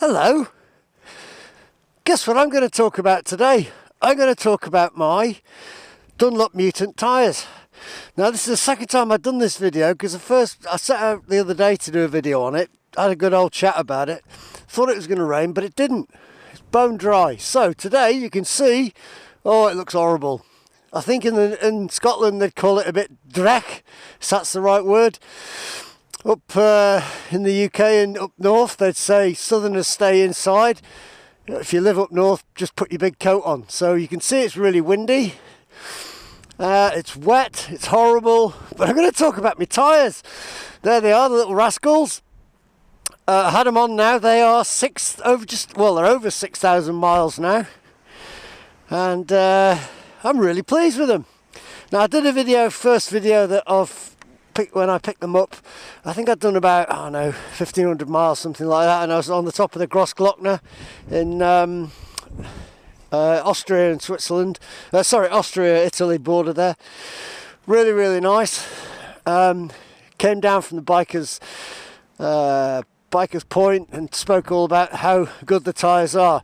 Hello. Guess what I'm going to talk about today? I'm going to talk about my Dunlop Mutant tyres. Now this is the second time I've done this video, because I set out the other day to do a video on it. I had a good old chat about it. Thought it was going to rain, but it didn't. It's bone dry. So today you can see, oh, it looks horrible. I think in Scotland they'd call it a bit dreck, if that's the right word. Up in the UK and up north they'd say southerners stay inside. If you live up north, just put your big coat on. So you can see it's really windy, it's wet, it's horrible, but I'm going to talk about my tyres. There they are, the little rascals. I had them on now. They are they're over 6,000 miles now, and I'm really pleased with them. Now I did a first video that when I picked them up. I think I'd done about, 1,500 miles, something like that, and I was on the top of the Grossglockner in Austria and Switzerland. Austria, Italy border there. Really, really nice. Came down from the Bikers Point and spoke all about how good the tyres are.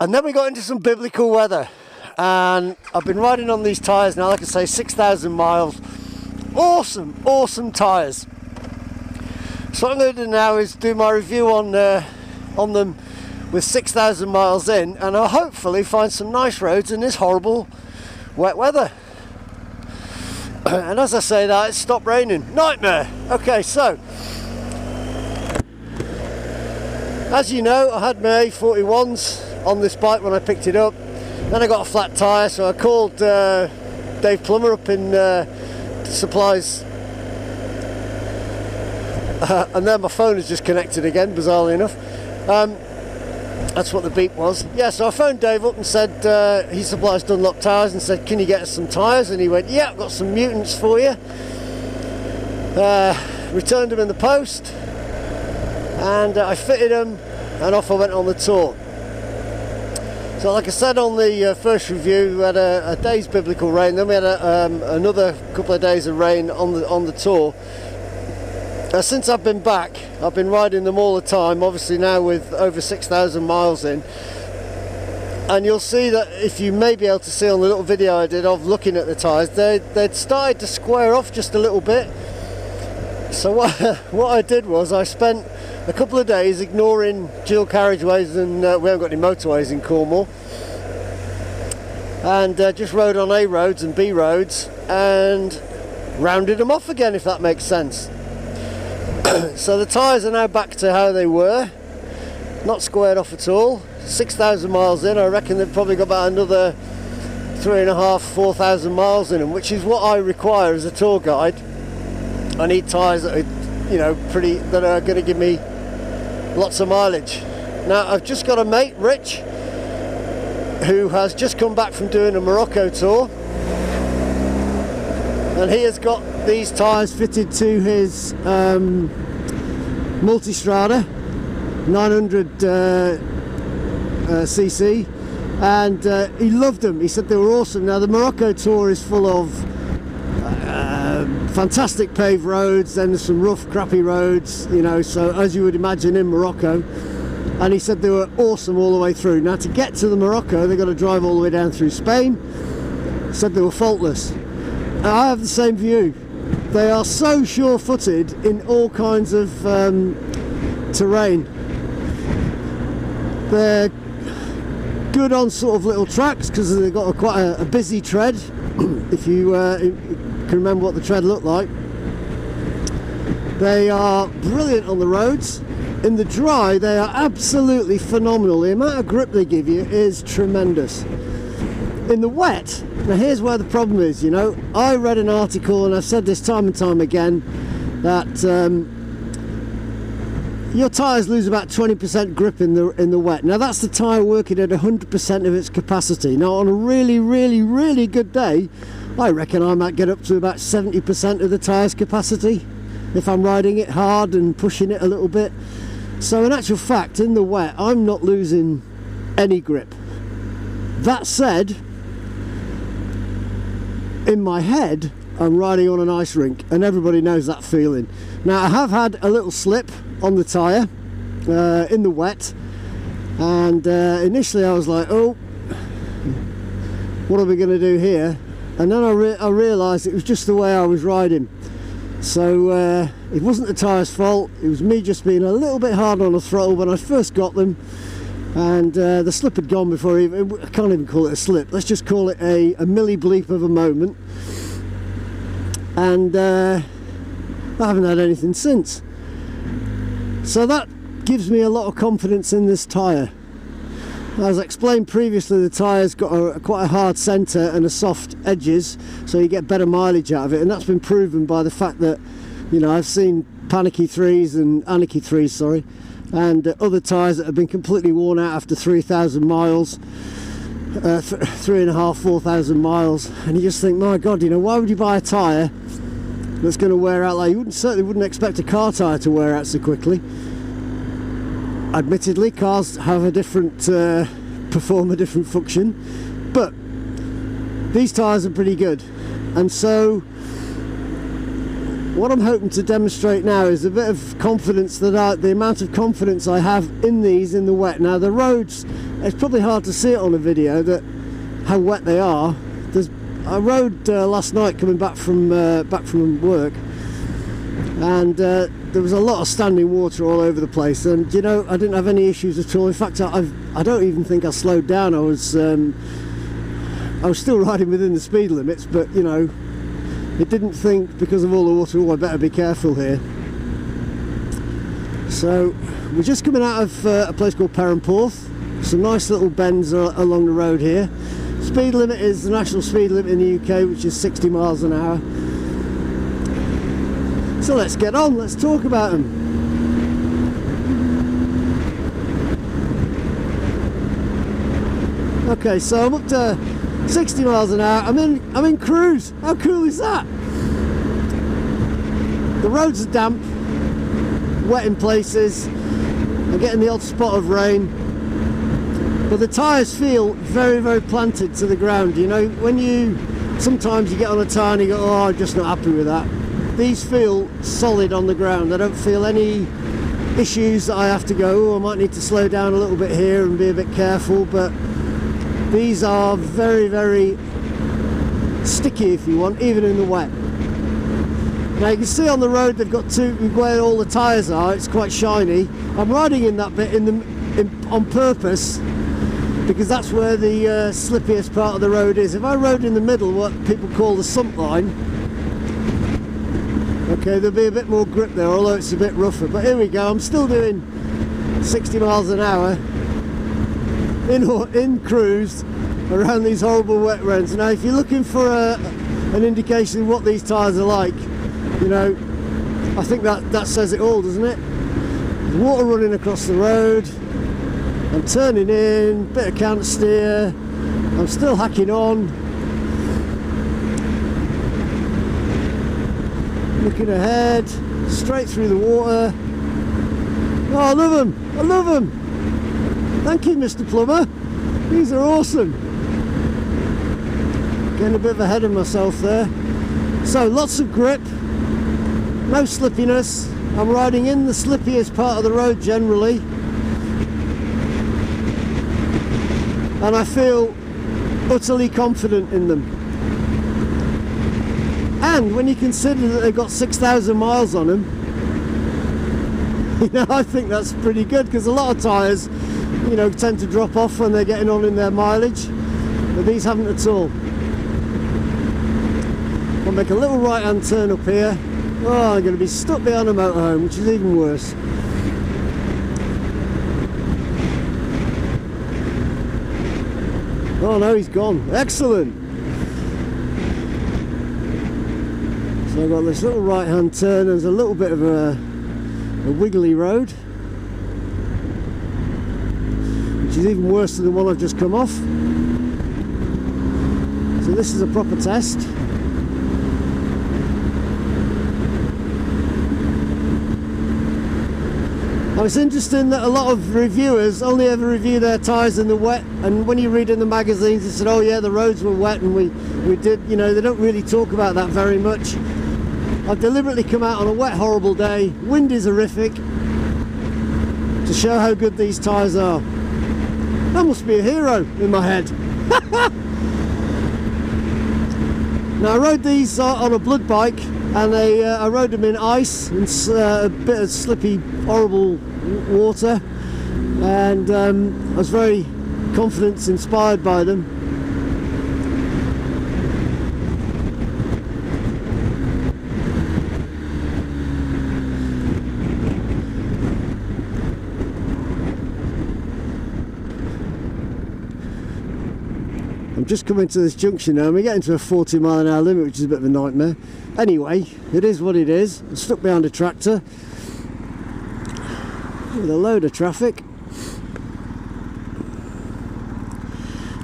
And then we got into some biblical weather, and I've been riding on these tyres now, like I say, 6,000 miles. Awesome tyres. So what I'm going to do now is do my review on them with 6,000 miles in, and I'll hopefully find some nice roads in this horrible wet weather. And as I say that, it stopped raining. Nightmare. Okay, so as you know, I had my A41s on this bike when I picked it up. Then I got a flat tyre, so I called Dave Plummer up in Supplies, and then my phone is just connected again, bizarrely enough. That's what the beep was. Yeah, so I phoned Dave up and said he supplies Dunlop tyres, and said, can you get us some tyres? And he went, yeah, I've got some Mutants for you. Returned them in the post, and I fitted them, and off I went on the tour. So like I said on the first review, we had a day's biblical rain, then we had another couple of days of rain on the tour. Since I've been back, I've been riding them all the time, obviously now with over 6,000 miles in. And you'll see that, if you may be able to see on the little video I did of looking at the tyres, they'd started to square off just a little bit. So what I did was I spent a couple of days ignoring dual carriageways, and we haven't got any motorways in Cornwall, and just rode on A roads and B roads and rounded them off again, if that makes sense. So the tyres are now back to how they were, not squared off at all. 6,000 miles in, I reckon they've probably got about another 3,500 to 4,000 miles in them, which is what I require as a tour guide. I need tyres that are, that are going to give me lots of mileage. Now I've just got a mate, Rich, who has just come back from doing a Morocco tour, and he has got these tyres fitted to his Multistrada 900 cc, and he loved them. He said they were awesome. Now the Morocco tour is full of fantastic paved roads, then there's some rough crappy roads, so as you would imagine in Morocco, and he said they were awesome all the way through. Now to get to the Morocco they've got to drive all the way down through Spain. He said they were faultless. I have the same view. They are so sure-footed in all kinds of terrain. They're good on sort of little tracks because they've got quite a busy tread. If you can remember what the tread looked like. They are brilliant on the roads. In the dry they are absolutely phenomenal. The amount of grip they give you is tremendous. In the wet, now here's where the problem is. I read an article, and I've said this time and time again, that your tyres lose about 20% grip in the wet. Now that's the tyre working at 100% of its capacity. Now on a really, really, really good day, I reckon I might get up to about 70% of the tyre's capacity if I'm riding it hard and pushing it a little bit. So in actual fact, in the wet, I'm not losing any grip. That said, in my head, I'm riding on an ice rink, and everybody knows that feeling. Now I have had a little slip on the tyre, in the wet, and initially I was like, oh, what are we going to do here? And then I realised it was just the way I was riding. So it wasn't the tyres' fault, it was me just being a little bit hard on the throttle when I first got them, and the slip had gone before I can't even call it a slip, let's just call it a milli bleep of a moment, and I haven't had anything since. So that gives me a lot of confidence in this tyre. As I explained previously, the tyre's got quite a hard centre and a soft edges, so you get better mileage out of it, and that's been proven by the fact that, you know, I've seen Panicky 3s and Anarchy 3s, sorry, and other tyres that have been completely worn out after 3,000 miles, 3,500, 4,000 miles, and you just think, my God, you know, why would you buy a tyre that's going to wear out? Like, you certainly wouldn't expect a car tyre to wear out so quickly. Admittedly, cars have a different, perform a different function, but these tyres are pretty good. And so what I'm hoping to demonstrate now is a bit of confidence, that the amount of confidence I have in these in the wet. Now the roads, it's probably hard to see it on a video that how wet they are. I rode last night coming back from work, and there was a lot of standing water all over the place, and you know, I didn't have any issues at all. In fact, I don't even think I slowed down. I was still riding within the speed limits, but you know, it didn't think, because of all the water, oh, I better be careful here. So we're just coming out of a place called Perranporth. Some nice little bends along the road here. Speed limit is the national speed limit in the UK, which is 60 miles an hour. So let's get on, let's talk about them. Okay, so I'm up to 60 miles an hour, I'm in cruise. How cool is that? The roads are damp, wet in places, I'm getting the odd spot of rain, but the tyres feel very, very planted to the ground. You know, sometimes you get on a tyre and you go, oh, I'm just not happy with that. These feel solid on the ground. I don't feel any issues that I have to go, oh, I might need to slow down a little bit here and be a bit careful, but these are very, very sticky, if you want, even in the wet. Now you can see on the road they've got where all the tyres are, it's quite shiny. I'm riding in that bit on purpose, because that's where the slippiest part of the road is. If I rode in the middle, what people call the sump line, okay, there'll be a bit more grip there, although it's a bit rougher. But here we go, I'm still doing 60 miles an hour in cruise around these horrible wet roads. Now if you're looking for an indication of what these tyres are like, you know, I think that says it all, doesn't it? There's water running across the road, I'm turning in, bit of counter steer, I'm still hacking on, looking ahead, straight through the water. Oh, I love them, I love them. Thank you, Mr. Plumber, these are awesome. Getting a bit ahead of myself there. So lots of grip, no slippiness. I'm riding in the slippiest part of the road generally, and I feel utterly confident in them. And when you consider that they've got 6,000 miles on them, you know, I think that's pretty good, because a lot of tyres, you know, tend to drop off when they're getting on in their mileage, but these haven't at all. I'll make a little right hand turn up here. Oh, I'm going to be stuck behind a motorhome, which is even worse. Oh no, he's gone. Excellent. So I've got this little right hand turn. There's a little bit of a wiggly road, which is even worse than the one I've just come off. So this is a proper test. Now it's interesting that a lot of reviewers only ever review their tyres in the wet, and when you read in the magazines they said, oh yeah, the roads were wet, and we did, you know, they don't really talk about that very much. I've deliberately come out on a wet, horrible day, wind is horrific, to show how good these tyres are. That must be a hero in my head. Now I rode these on a blood bike, and I rode them in ice and a bit of slippy, horrible water, and I was very confident, inspired by them. I'm just coming to this junction now, and we're getting to a 40-mile-an-hour limit, which is a bit of a nightmare. Anyway, it is what it is. I'm stuck behind a tractor with a load of traffic.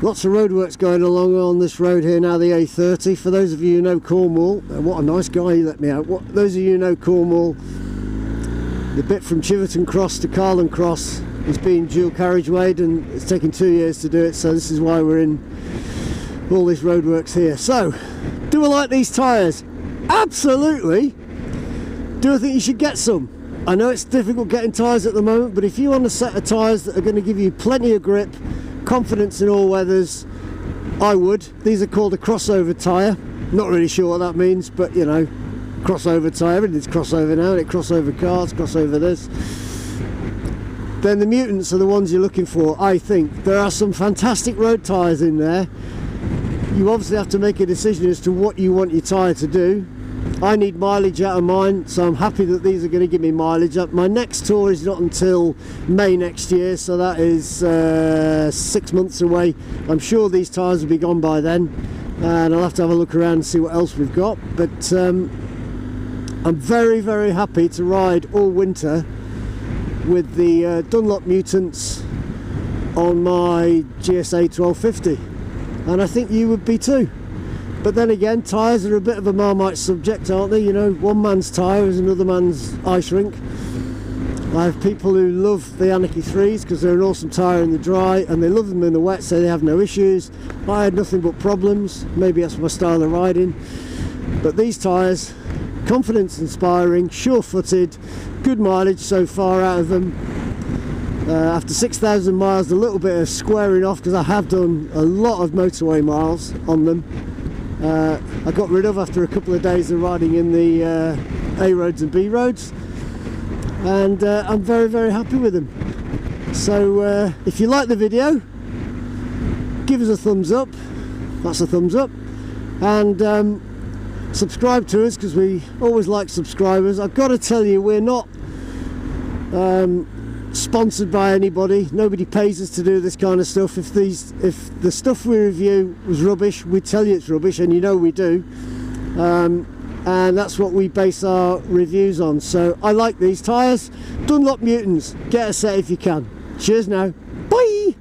Lots of roadworks going along on this road here now, the A30. For those of you who know Cornwall, what a nice guy, he let me out. Those of you who know Cornwall, the bit from Chiverton Cross to Carlin Cross is being dual carriagewayed, and it's taken 2 years to do it, so this is why we're in all these roadworks here. So, do I like these tyres? Absolutely! Do I think you should get some? I know it's difficult getting tyres at the moment, but if you want a set of tyres that are going to give you plenty of grip, confidence in all weathers, I would. These are called a crossover tyre. Not really sure what that means, but you know, crossover tyre, everything's crossover now, and it crossover cars, crossover this. Then the Mutants are the ones you're looking for, I think. There are some fantastic road tyres in there. You obviously have to make a decision as to what you want your tyre to do. I need mileage out of mine, so I'm happy that these are going to give me mileage. My next tour is not until May next year, so that is 6 months away. I'm sure these tyres will be gone by then, and I'll have to have a look around and see what else we've got. But I'm very, very happy to ride all winter with the Dunlop Mutants on my GSA 1250, and I think you would be too. But then again, tyres are a bit of a Marmite subject, aren't they? You know, one man's tyre is another man's ice rink. I have people who love the Anarchy 3s because they're an awesome tyre in the dry, and they love them in the wet, so they have no issues. I had nothing but problems. Maybe that's my style of riding. But these tyres, confidence inspiring, sure-footed, good mileage so far out of them. After 6,000 miles, a little bit of squaring off, because I have done a lot of motorway miles on them. I got rid of after a couple of days of riding in the A roads and B roads, and I'm very, very happy with them. So if you like the video, give us a thumbs up. That's a thumbs up. And subscribe to us, because we always like subscribers. I've got to tell you, we're not sponsored by anybody. Nobody pays us to do this kind of stuff. If the stuff we review was rubbish, we'd tell you it's rubbish, and you know we do, and that's what we base our reviews on. So I like these tyres. Dunlop Mutants, get a set if you can. Cheers now, bye.